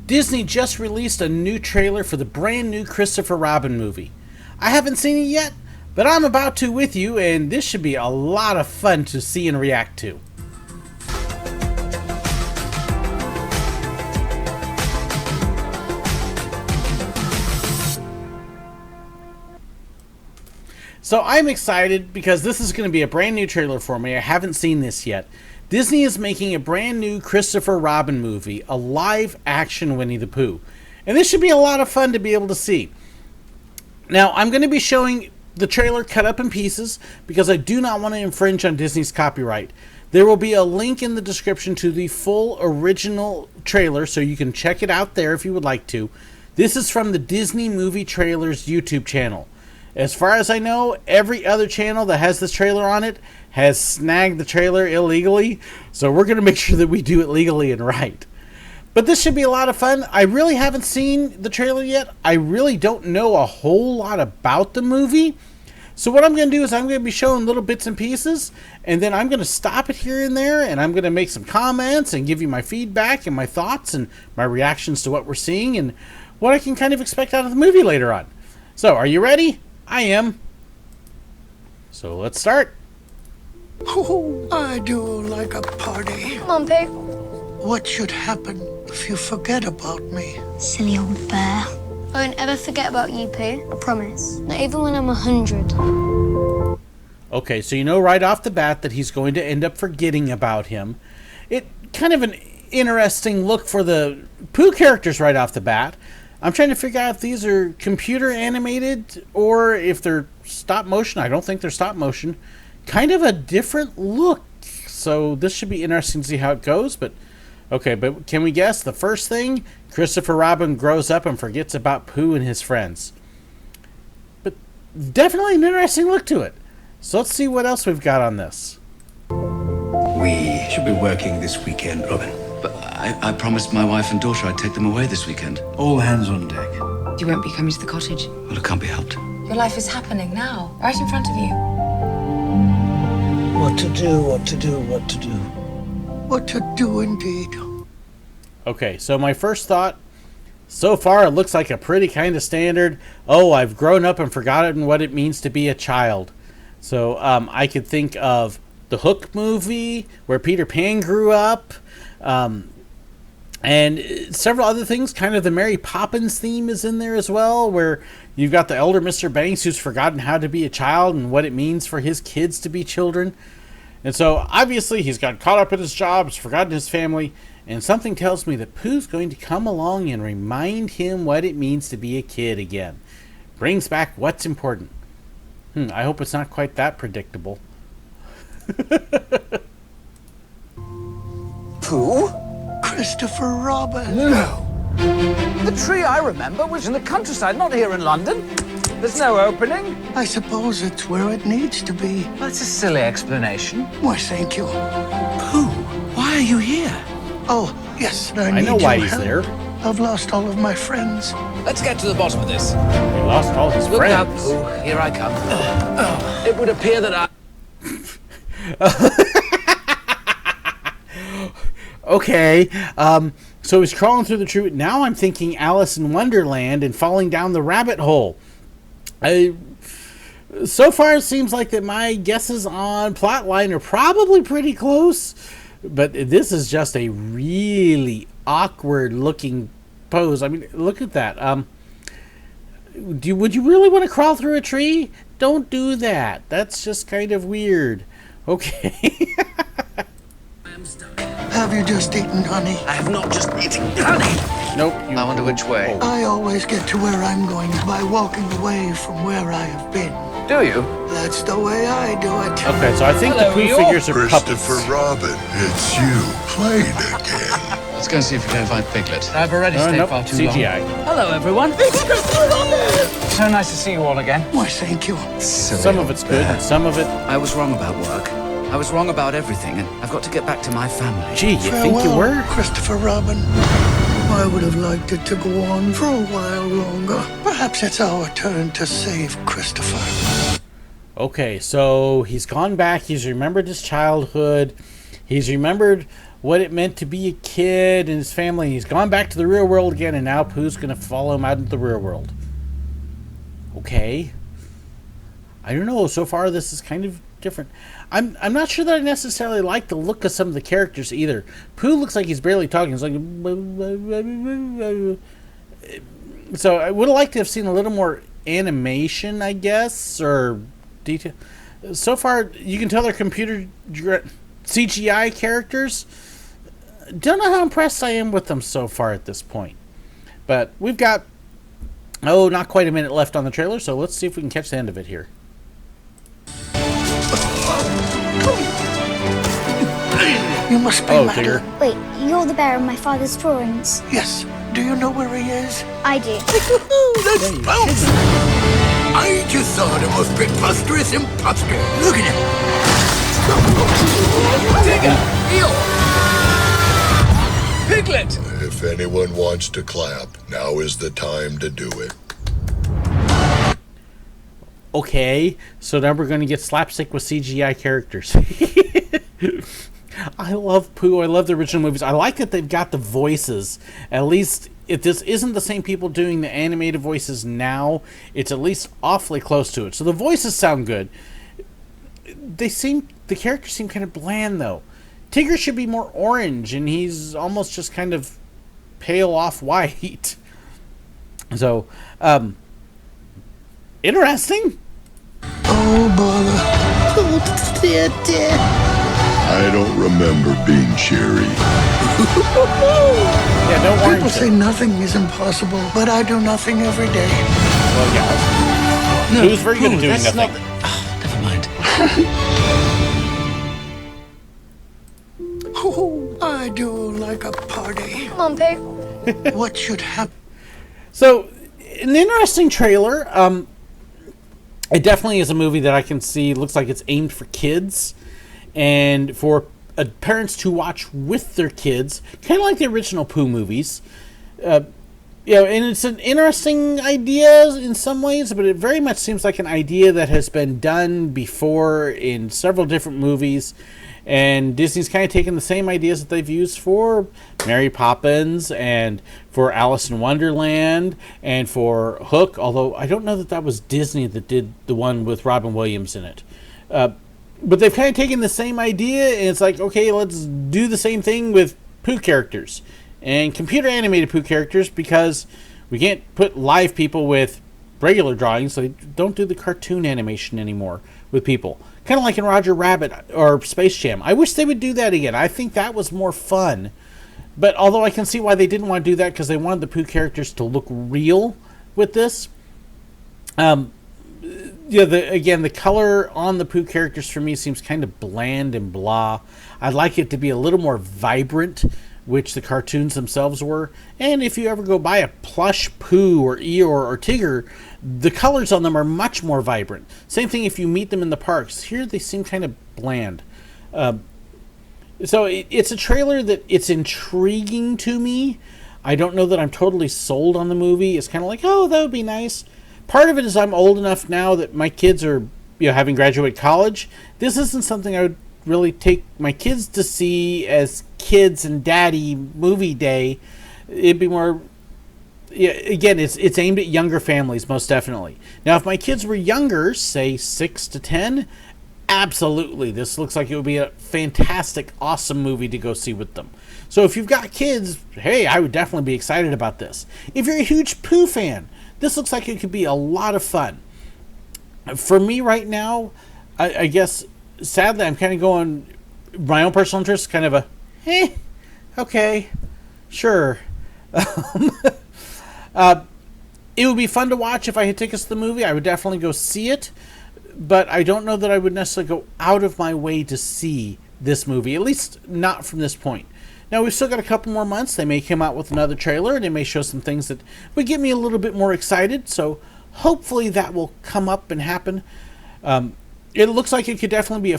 Disney just released a new trailer for the brand new Christopher Robin movie. I haven't seen it yet, but I'm about to with you, and this should be a lot of fun to see and react to. So I'm excited because this is going to be a brand new trailer for me. I haven't seen this yet. Disney is making a brand new Christopher Robin movie, a live-action Winnie the Pooh. And this should be a lot of fun to be able to see. Now, I'm going to be showing the trailer cut up in pieces because I do not want to infringe on Disney's copyright. There will be a link in the description to the full original trailer, so you can check it out there if you would like to. This is from the Disney Movie Trailers YouTube channel. As far as I know, every other channel that has this trailer on it has snagged the trailer illegally, so we're going to make sure that we do it legally and right. But this should be a lot of fun. I really haven't seen the trailer yet. I really don't know a whole lot about the movie. So what I'm going to do is I'm going to be showing little bits and pieces, and then I'm going to stop it here and there, and I'm going to make some comments and give you my feedback and my thoughts and my reactions to what we're seeing and what I can kind of expect out of the movie later on. So, are you ready? I am. So let's start. Oh, I do like a party. Come on, Pooh. What should happen if you forget about me? Silly old bear. I won't ever forget about you, Pooh. I promise. Not even when I'm 100. Okay, so you know right off the bat that he's going to end up forgetting about him. It kind of an interesting look for the Pooh characters right off the bat. I'm trying to figure out if these are computer animated or if they're stop motion. I don't think they're stop motion. Kind of a different look. So this should be interesting to see how it goes. But okay, but can we guess? The first thing, Christopher Robin grows up and forgets about Pooh and his friends. But definitely an interesting look to it. So let's see what else we've got on this. We should be working this weekend, Robin. But I promised my wife and daughter I'd take them away this weekend. All hands on deck. You won't be coming to the cottage. Well, it can't be helped. Your life is happening now, right in front of you. What to do, what to do, what to do. What to do indeed. Okay, so my first thought, so far it looks like a pretty kind of standard, oh, I've grown up and forgotten what it means to be a child. So I could think of the Hook movie, where Peter Pan grew up, and several other things. Kind of the Mary Poppins theme is in there as well, where you've got the elder Mr. Banks who's forgotten how to be a child and what it means for his kids to be children. And so obviously he's got caught up in his job, he's forgotten his family, and something tells me that Pooh's going to come along and remind him what it means to be a kid again. Brings back what's important. I hope it's not quite that predictable. Pooh? Christopher Robin. No. The tree I remember was in the countryside, not here in London. There's no opening. I suppose it's where it needs to be. That's a silly explanation. Why, thank you. Pooh, why are you here? Oh, yes, I know why he's there. I've lost all of my friends. Let's get to the bottom of this. He lost all his Look out, friends. Pooh. Here I come. It would appear that I... Okay, so he's crawling through the tree. Now I'm thinking Alice in Wonderland and falling down the rabbit hole. So far it seems like that my guesses on plotline are probably pretty close, but this is just a really awkward looking pose. I mean, look at that. Would you really want to crawl through a tree? Don't do that. That's just kind of weird. Okay. Have you just eaten honey? I have not just eaten honey. Nope. I wonder which way. I always get to where I'm going by walking away from where I have been. Do you? That's the way I do it. Okay, so I think Hello, the Pooh you. figures are Christopher puppets. Robin, it's you playing again. Let's go and see if we can find Piglet. I've already stayed Nope, far too CGI. long. Hello, everyone. So nice to see you all again. Why, thank you. Some of it's good, and some of it... I was wrong about work. I was wrong about everything, and I've got to get back to my family. Gee, you think you Farewell, were? Christopher Robin. I would have liked it to go on for a while longer. Perhaps it's our turn to save Christopher. Okay, so he's gone back. He's remembered his childhood. He's remembered what it meant to be a kid and his family. He's gone back to the real world again, and now Pooh's going to follow him out into the real world. Okay. I don't know. So far, this is kind of different. I'm not sure that I necessarily like the look of some of the characters either. Pooh looks like he's barely talking. It's like... So I would have liked to have seen a little more animation, I guess, or detail. So far, you can tell they're computer CGI characters. Don't know how impressed I am with them so far at this point. But we've got, not quite a minute left on the trailer, so let's see if we can catch the end of it here. You must be Tigger. Wait, you're the bearer of my father's drawings? Yes. Do you know where he is? I do. That's bounce! I just saw the most preposterous imposter. Look at him. Piglet! If anyone wants to clap, now is the time to do it. Okay, so now we're going to get slapstick with CGI characters. I love Pooh. I love the original movies. I like that they've got the voices. At least if this isn't the same people doing the animated voices now, it's at least awfully close to it. So the voices sound good. The characters seem kind of bland though. Tigger should be more orange, and he's almost just kind of pale off-white. So, interesting. Oh, bother. Oh, dear. I don't remember being cheery. Yeah, no orange. People say nothing is impossible, but I do nothing every day. Well, yeah. No, Who's very good at doing nothing? Never mind. Oh, I do like a party. Come on, Pooh. What should happen? So, an interesting trailer. It definitely is a movie that I can see looks like it's aimed for kids and for parents to watch with their kids, kind of like the original Pooh movies. And it's an interesting idea in some ways, but it very much seems like an idea that has been done before in several different movies. And Disney's kind of taken the same ideas that they've used for Mary Poppins and for Alice in Wonderland and for Hook, although I don't know that was Disney that did the one with Robin Williams in it. But they've kind of taken the same idea, and it's like, okay, let's do the same thing with Pooh characters and computer animated Pooh characters, because we can't put live people with regular drawings, so they don't do the cartoon animation anymore with people. Kind of like in Roger Rabbit or Space Jam. I wish they would do that again. I think that was more fun. But although I can see why they didn't want to do that, because they wanted the Pooh characters to look real with this. The color on the Pooh characters for me seems kind of bland and blah. I'd like it to be a little more vibrant, which the cartoons themselves were. And if you ever go buy a plush Pooh or Eeyore or Tigger, the colors on them are much more vibrant. Same thing if you meet them in the parks. Here they seem kind of bland. So it's a trailer that it's intriguing to me. I don't know that I'm totally sold on the movie. It's kind of like, oh, that would be nice. Part of it is I'm old enough now that my kids are, having graduated college. This isn't something I would really take my kids to see as kids and daddy movie day. It'd be more, again, it's aimed at younger families, most definitely. Now, if my kids were younger, say 6 to 10, absolutely, this looks like it would be a fantastic, awesome movie to go see with them. So if you've got kids, hey, I would definitely be excited about this. If you're a huge Pooh fan, this looks like it could be a lot of fun. For me right now, I guess, sadly, I'm kind of going, my own personal interest, kind of a, okay, sure. It would be fun to watch if I had tickets to the movie. I would definitely go see it, but I don't know that I would necessarily go out of my way to see this movie, at least not from this point. Now, we've still got a couple more months. They may come out with another trailer, and they may show some things that would get me a little bit more excited, so hopefully that will come up and happen. It looks like it could definitely be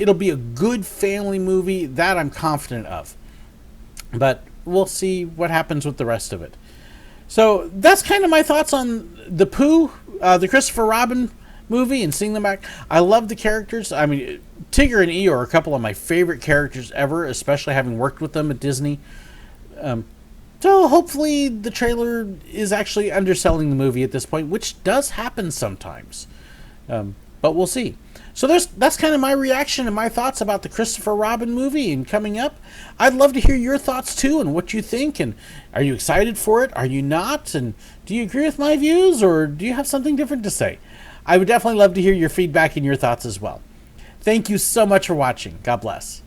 it'll be a good family movie, that I'm confident of. But we'll see what happens with the rest of it. So that's kind of my thoughts on the Pooh, the Christopher Robin movie and seeing them back. I love the characters. I mean, Tigger and Eeyore are a couple of my favorite characters ever, especially having worked with them at Disney. So hopefully the trailer is actually underselling the movie at this point, which does happen sometimes. But we'll see. So that's kind of my reaction and my thoughts about the Christopher Robin movie and coming up. I'd love to hear your thoughts too and what you think. And are you excited for it? Are you not? And do you agree with my views, or do you have something different to say? I would definitely love to hear your feedback and your thoughts as well. Thank you so much for watching. God bless.